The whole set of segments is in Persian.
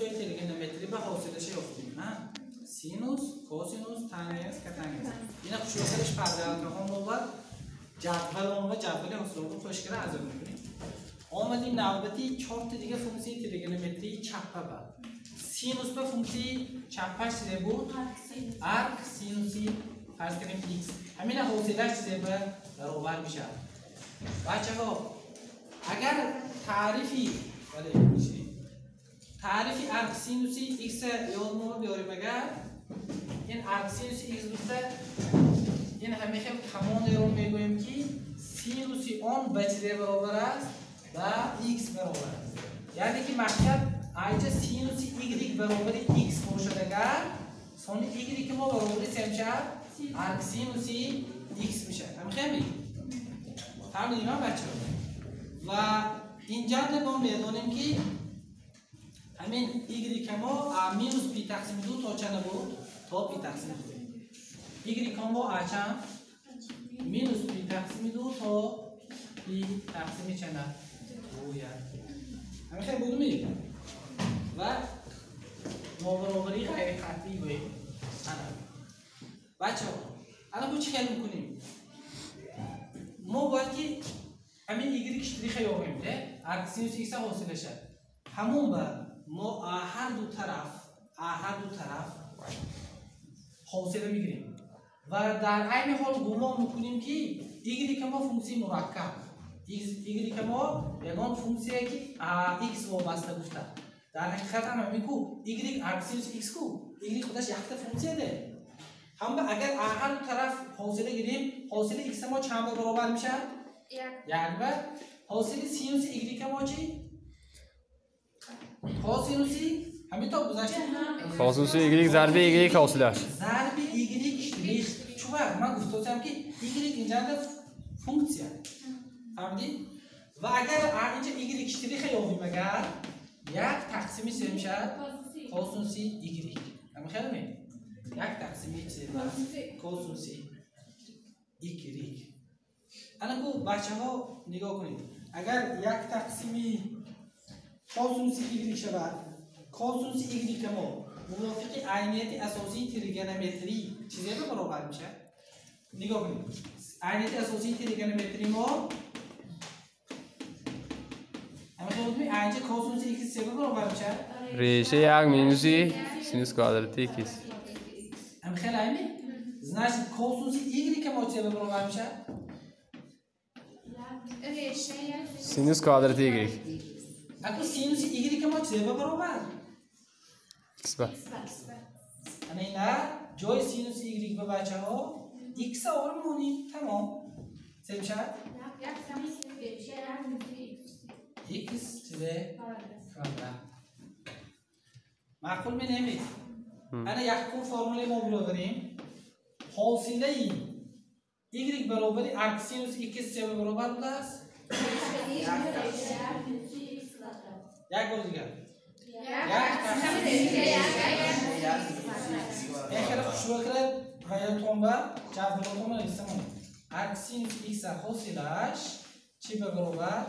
های تریگونومتری به حاصلش یافتیم. سینوس، کوسینوس، تانگنس، کاتانگنس. اینا خوشی‌هاش پرداخت هم و جدول حاصل خوشگل از اون می‌کنیم. آمدیم نوبتی 4 تا دیگه فونکسی تریگونومتری چپه با. سینوس به فونکسی چپش چیزی بود؟ ارک سینوسی فرض کنیم x. همین حاصلش چیزی به برابر میشه. بچه‌ها اگر تعریفی ارک سینوسی x یادمون بیاریم اگر این ارک سینوسی x بوده این همیشه همان رو میگوییم که سینوسی آن به چیزی برابر است و x برابر است. یعنی که مقصد اینجا سینوسی y برابر x باشد اگر سانی y که ما برابر سمشه ارک سینوسی x میشه. همین فهمیدیم بچه‌ها؟ و اینجا ما میدونیم که همین y که ما مینوس پی تقسیم 2 تا چند بود؟ تا پی تقسیم 2. y که ما چند؟ مینوس پی تقسیم 2 تا پی تقسیم چند؟ 2. همین خیلی بودو میگیم و نابرابری غیر قطعی گوییم. بچه ها الان چی کار میکنیم؟ ما باید که همین ایگری کشتری خیلی آقاییم ده ارک سینوس ایکس حاصل شد همون با ما هر دو طرف حاصل میگیریم و در عین حال گمان میکنیم که ایگری که ما فونکسی مرکب ایگری که ما یگان فونکسیه که ایکس وابسته گفته در حقیقت هم همین کو ایگری ارک سینوس ایکس کو ایگری خودش یک تا فونکسیه ده هم اگر هر دو طرف حاصل گیریم حاصل ایکس ما چند برابر میشه؟ یعنی بعد حاصل سینوس ایگری که ما چی؟ کاسینوسی همین تا گذشته کاسینوس ایگری ضرب ایگری که حاصلش ضرب ایگری اشتریخ چوبر من گفتم که ایگری اینجا فونکسیه فهمیدی؟ و اگر اینجا ایگری اشتریخ یابیم اگر یک تقسیمی چه میشه؟ کاسینوسی ایگری همین خیلی می یک تقسیمی چه کاسینوسی ایگری الان کو بچه‌ها نگاه کنید اگر یک تقسیمی کاسینوس ایگری شود کاسینوس ایگری که ما موافق عینیت اساسی تریگونومتری چیزی به برابر میشه نگاه کنید عینیت اساسی تریگونومتری ما همین اینجا کاسینوس ایکس چه به برابر میشه ریشه یک مینوسی سینوس کوادراتیک ایکس همین خیلی همین значит کاسینوس ایگری که ما چه به برابر میشه سینوس کوادراتیک ایکس اگه سینوس ایگری که ما چه به برابر ایکس با نه جای سینوس ایگری به بچه‌ها ایکس آور می‌مونیم تمام چه میشه ایکس چه کوادرات معقول می نمید انا یک فرمول ما برابریم حاصله ایگری برابر ارک سینوس ایکس چه برابر بوده است یک بار دیگر خیلی خوشبه کرد غیرتون با جبراتون رو نویستم ارک سینوس ایکس حاصلش چی به برابر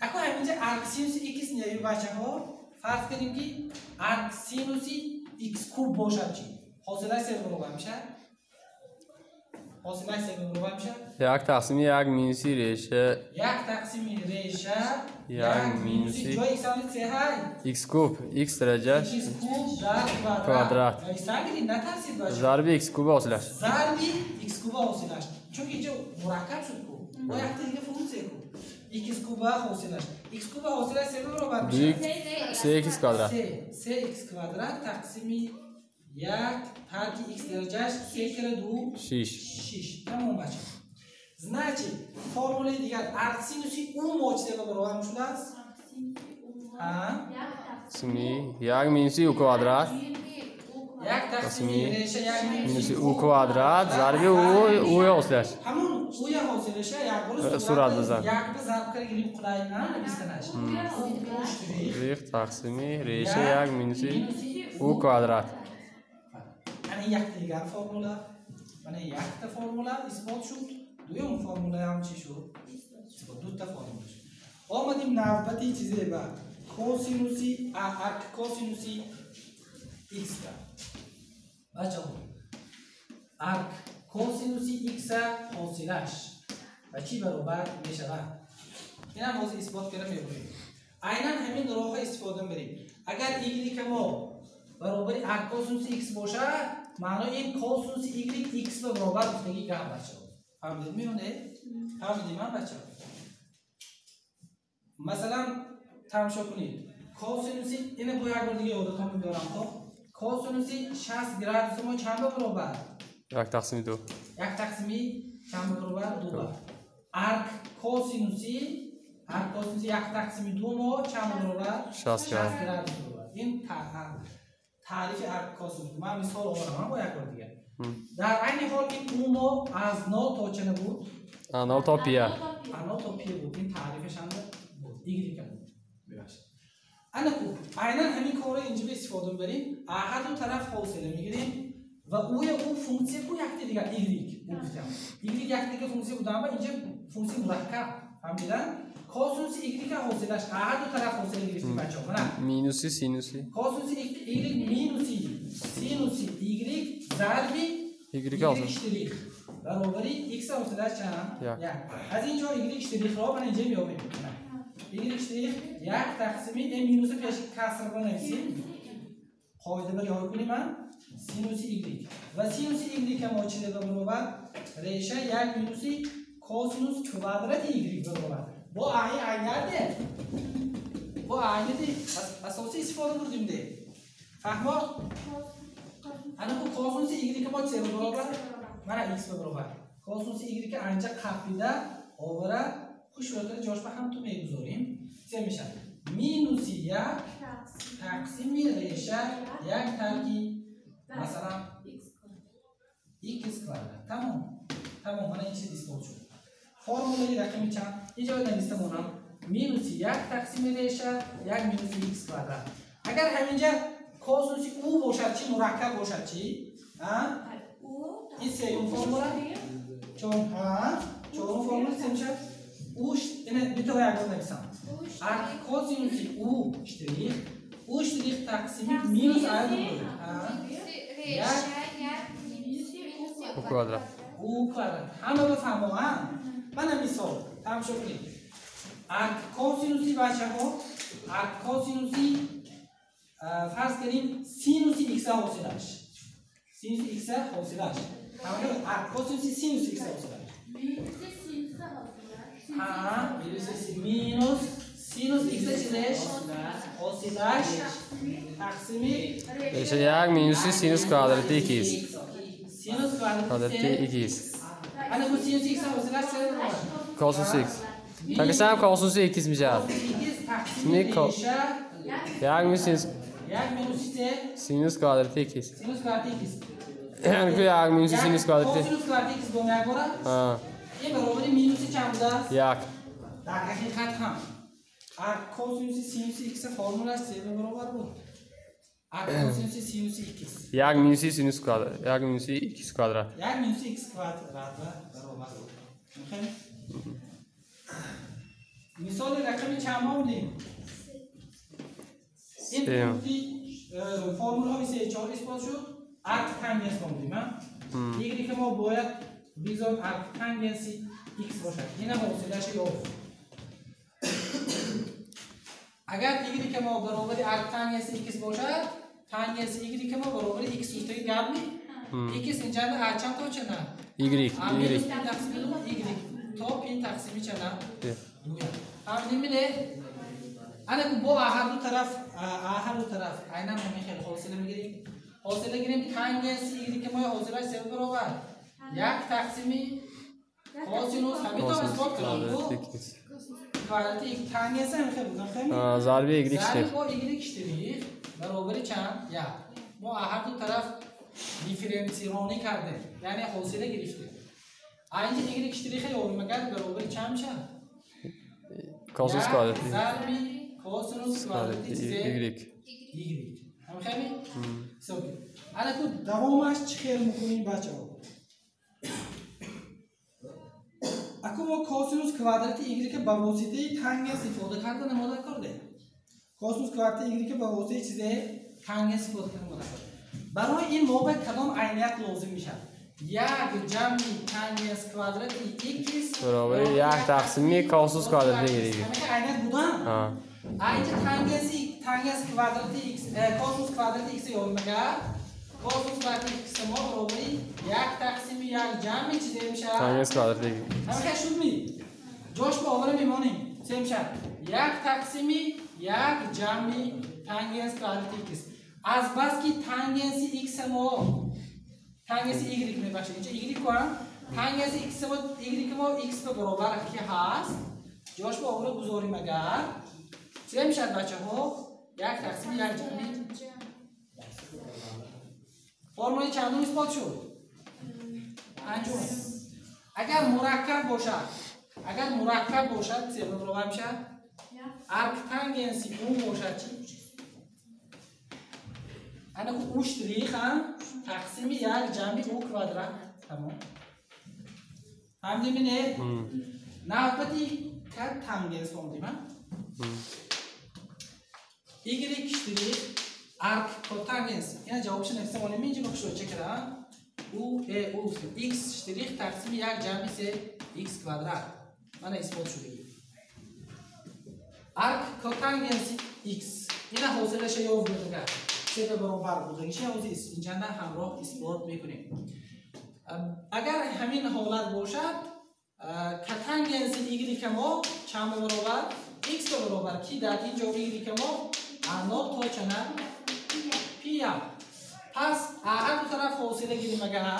اکو همینجا ارک سینوس ایکس نیایی بچه ها فرض کنیم که ارک سینوسی ایکس کوب باشد چی حاصلش چه برابر میشه حاصلش چه برابر میشه یک تقسیم یک مینوسی ریشه یک تقسیم ریشه یک مینوسی جای ایکس آنی چه های ایکس کوب ایکس درجهش ایکس کوب در کوادرات ایستان گیری نترسید باشه ضرب ایکس کوب حاصلش ضرب ایکس کوب حاصلش چون اینجا مرکب شد کو با یک تا دیگه فونکسی کو ایکس کوب حاصلش ایکس کوب حاصلش چه برابر میشه 3x کوادرات 3x کوادرات تقسیم یک ترک x درجهش 3 کره 2 6 تمام بچه значит فرمول دیگر ارک سینوسی اون موجه به برابر میشده است تقسیمی یک مینوسی او کوادرات یک تقسیمی ریشه یک مینوسی او کوادرات ضرب او حاصلش همون اوی حاصلش یک برو صورت بزن یک به ضرب کره گیریم قلای نه نمیستنش ریخ تقسیمی ریشه یک مینوسی او کوادرات این یک دیگر فرمولا من یک تا فرمولا اثبات شد دویم فرمولا هم چی شد دو تا فرمولا شد آمدیم نوبتی چیزی با کوسینوسی ارک کوسینوسی ایکس بچه ها ارک کوسینوسی ایکس حاصلش و چی برابر می شود؟ این هم موضوع اثبات کرده می بریم عینا همین راه استفاده بریم اگر ایگری که ما برابر ارک کوسینوس ایکس باشه معنی این کوسینوس ایگری ایکس به برابر گفتگی که هم بچه ها فهمیدید میونه؟ فهمیدید من بچه ها مثلا تماشا کنید کوسینوسی اینه با یک بار دیگه یادتون میارم خب کوسینوسی 60 گراد ما چند برابر 1/2 1/2 چند برابر 2 ارک کوسینوسی 1/2 ما چند برابر 60 گراد این تعریف ارک کوسینوس من مثال آوردم با یک بار دیگه در عین حال این ما از 0 تا چند بود 0 تا پی 0 تا پی بود این تعریفش هم بود دیگه که بود ببخشید انا خوب عینا همین کارو اینجا به استفاده می‌بریم هر دو طرف حاصله می‌گیریم و اون فونکسی کو یک دیگه ایگریک گفتم ایگریک یک دیگه فونکسی بود اما اینجا فونکسی مرکب فهمیدن کوسینوس ایگریک حاصلش هر دو طرف حاصله گرفتیم بچه‌ها نه مینوسی سینوسی کوسینوس ایگریک مینوسی سینوسی ایگریک ضرب ایگریک حاصل برابر ایکس حاصلش چند یک از اینجا ایگریک اشتراک را من اینجا میابیم ایگریک اشتراک 1/این مینوس پیش کسر بنویسیم قاعده بر یاد کنیم من سینوس ایگریک و سینوس ایگریک ما چه دیگه برابر ریشه 1 مینوس کوسینوس کوادرات ایگریک برابر با عینیت با عینیت اساسی استفاده بردیم ده فهمت انا کو کوسینوس ایگریک ما چه برابر من ایکس برابر کوسینوس ایگریک اینجا قفیده آوره خوش وقت جاش به هم تو میگذاریم چه میشه مینوس 1 تقسیم ریشه 1 ترکیب مثلا x کوادرات تمام من این چیز اثبات شد فرموله رقمی چند اینجا نوشته مونم مینوس 1 تقسیم ریشه 1 مینوس x کوادرات اگر همینجا کوسینوس او باشد چی مرکب باشد چی این سوم فرموله چون فرموله چه میشه اوش اینه میتونه یک نویسم ارک کوسینوس او اشتراک تقسیم مینوس ای بود او کوادرات همه بفهمم من مثال تماشا کنید ارک کوسینوسی بچه‌ها ارک کوسینوسی فرض کنیم سینوس ایکس حاصلش سینوس ایکس حاصلش همون ارک کوسینوسی سینوس ایکس حاصلش مینوس سینوس ایکس چیزش حاصلش تقسیمی ریشه 1 مینوسی سینوس کوادراتی ایکس سینوس کوادراتی ایکس انا کو سینوس ایکس حاصلش چه کوسینوس ایکس تاکسی هم کوسینوس ایکس میشه نه یک مینوس سینوس کوادراتی ایکس یعنی که یک مینوس سینوس کوادراتی ایکس دو میگوره این برابر مینوس چند بوده؟ 1 در حقیقت هم ارک کوسینوس سینوس ایکس فرمولش 3 برابر بود ارک کوسینوس سینوس ایکس 1 مینوس سینوس کوادرات 1 مینوس ایکس کوادرات 1 مینوس ایکس کوادرات برابر بود مثال رقم چند ما بودیم؟ این فرمول های 3 4 اثبات شد ارک تنگنس بودیم دیگری که ما باید بیزار ارک تنگنسی ایکس باشد این هم حاصلش یافت اگر دیگری که ما برابر ارک تنگنسی ایکس باشد تنگنسی ایگری که ما برابر ایکس سوسته گرمی ایکس اینجا به چند تا چه نه ایگریک تا پی تقسیمی چه نه همین میده انا با هر دو طرف عینا همین خیلی حاصله میگیریم حاصله گیریم تنگنسی ایگری که ما حاصلش 3 برابر 1 تقسیمی کوسینوس همین تا اثبات کردیم کوادراتی تنگنسی هم خیلی بودم خیلی ضرب ایگریک ضرب با ایگریک اشتراک برابر چند 1 ما هر دو طرف دیفرنسیرانی کرده یعنی حاصله گرفته اینجا ایگریک اشتراک یابیم کرد برابر چند میشه کوسینوس کوادراتی ضرب کوسینوس کوادراتی ایگریک هم خیلی سوکی الان تو دوامش چه خیلی میکنیم بچه‌ها اکو ما کوسینوس کوادرات ایگری که با واسطه تانگنس استفاده کردن نموده کرده. کوسینوس کوادرات ایگری که با واسطه چیزه تانگنس استفاده کردن نموده کرده. برای این موقع کدام عینیت لازم میشه؟ یک جمع تانگنس کوادرات ایکس برابر یک تقسیمی کوسینوس کوادرات ایگری. همه عینیت بودن. اینجا تانگنس کوادرات ایکس کوسینوس کوادرات ایکس یاد میگه. کوسینوس کوادرات ایکس ما برابر یک تقسیم یک جمع چیزی میشه. تانگنس کوادرات ایگری. همه شد می. جاش باور میمونیم. چه میشه؟ یک تقسیمی یک جمع تانگنس کوادرات ایکس. از بس که تانگنس ایکس ما تانگنس ایگری میباشه. اینجا ایگری کنم. تانگنس ایکس ما ایگری ما ایکس به برابر کی هست؟ جاش باور گذاریم اگر چه میشه بچه‌ها؟ یک تقسیم یک جمع. فرمول چندم اثبات شد؟ پنجم. اگر مرکب باشد چه برابر میشه؟ ارک تانگنسی اون باشد چی؟ انا کو مشتریک هم تقسیم یک جمع او کوادرات تمام. فهمیدیم نه؟ نه وقتی که تانگنس فهمیدیم ها؟ ایگری کشتری ارک کوتانگنس. اینا جوابش نفس مالی میشه بخشو چکرا. او ایکس اشتریک تقسیم یک جمع سه ایکس کوادرات. من اثبات شده. ارک کوتانگنس ایکس. اینا حاصلش یاد بگیرید. سه به برابر بودنش اوزیس. اینجا نه همراه اثبات میکنیم. اگر همین حالت باشد کتانگنس ایگری که ما چند برابر ایکس به برابر کی در اینجا ایگری که ما آنات تا چند پی ام. پس هر دو طرف فاصله گیریم اگر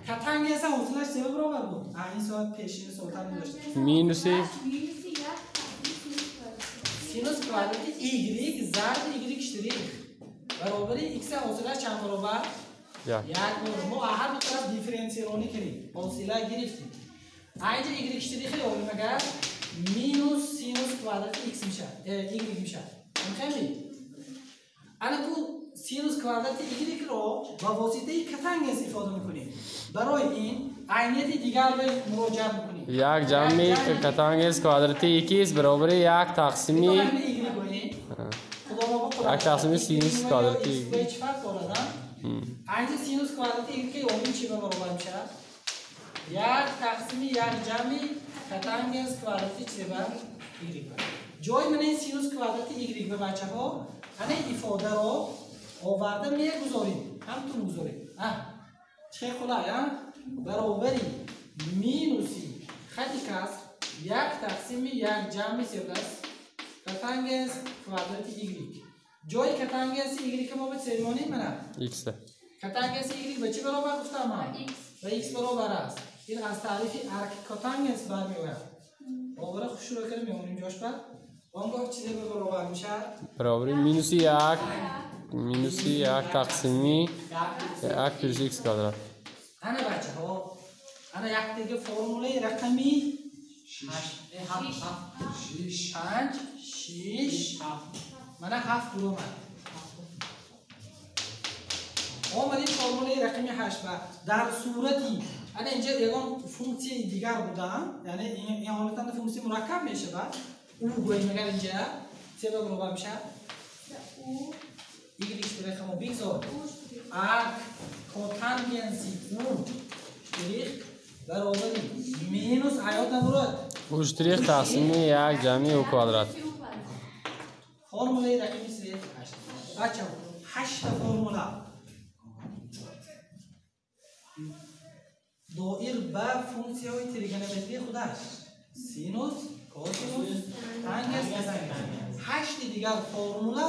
کتانگنس حاصلش سه برابر بود. این ساعت پیشین سلطان داشت. مینوسی سینوس کوادرات ایگری ضرب ایگری اشتراک برابر ایکس حاصلش چند برابر؟ یک برابر. ما هر دو طرف دیفرانسییشن کردیم. حاصله گرفتیم. اینجا ایگری اشتراک خیلی اگر مینوس سینوس کوادرات ایکس میشه. ایگری میشه. میخوایی؟ الان تو سینوس کوادرات ایگری رو با واسطه کتانگنس استفاده میکنیم. برای این عینیت دیگر رو مراجعه میکنیم. یک جمعی که کتانگنس کوادرات ایکس برابر یک تقسیمی یک تقسیمی سینوس کوادرات ایگری. هیچ فرق داره اینجا سینوس کوادرات ایگری که اون چی به برابر میشه؟ یک تقسیمی یک جمعی کتانگنس کوادرات چی به ایگری. جای من این سینوس کوادرات ایگری به بچه ها همه ifade رو آورده میگذاریم. همتون گذاریم. چه خلای برابری مینوسی خطی کسر یک تقسیم یک جمع سیبلس کتانگنس کوادرات ایگری. جای کتانگنس ایگری که ما به چه میمونیم منم؟ ایکس. کتانگنس ایگری به چی برابر گفتم من؟ به ایکس برابر است. این از تعریف ارک کتانگنس برمیآید. آوره خوب شروع کردیم میمونیم جاش بعد. آنگاه چیزی به برابر میشه؟ برابر مینوسی یک تقسیمی یک پیش ایکس کوادرات. انا بچه ها انا یک دیگه فرموله رقمی 6 من 7 دو من آمدیم فرموله رقمی 8 در صورتی انا اینجا یکان فونکسی دیگر بودم یعنی این حالتا فونکسی مرکب میشه بعد او گوییم اگر اینجا چه به برابر میشه؟ ایگری اشتراک ما بگذار ارک کوتانگنسی اون اشتراک برابر مینوس عیاد نمورد اشتراک تقسیمی یک جمعی او کوادرات. فرموله رقمی 8 بچه 8 فرموله دایر به فونکسی های تریگونومتری خودش سینوس کوسینوس تانگنس کوتانگنس 8 دیگر فرموله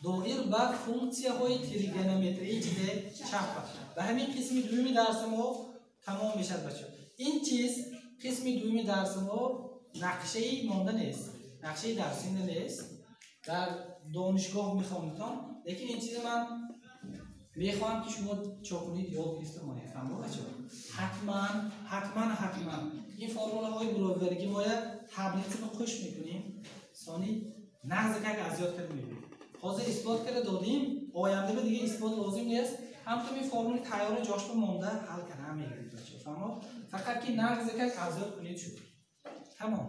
دایر به فونکسی های تریگونومتری چیزه چپ و همین قسمی دومی درس ما تمام میشه بچه. این چیز قسمی دومی درس ما نقشه مانده نیست، نقشه درسی نیست. در دانشگاه میخوامتان لیکن این چیز من میخوام که شما چاکلیت یاد گرفته مانید. فهمو بچه حتما این فرموله های براوری باید تبلیغ رو خوش میکنیم ثانی نقض که از یاد کرده میبینیم. حاضر اثبات کرده دادیم آینده به دیگه اثبات لازم نیست. همطور این فرمول تیار جاش به مانده حل کنه هم میگیرید بچه. tamam. Faqat ki naqz ekan ozod qilib shu. Tamam.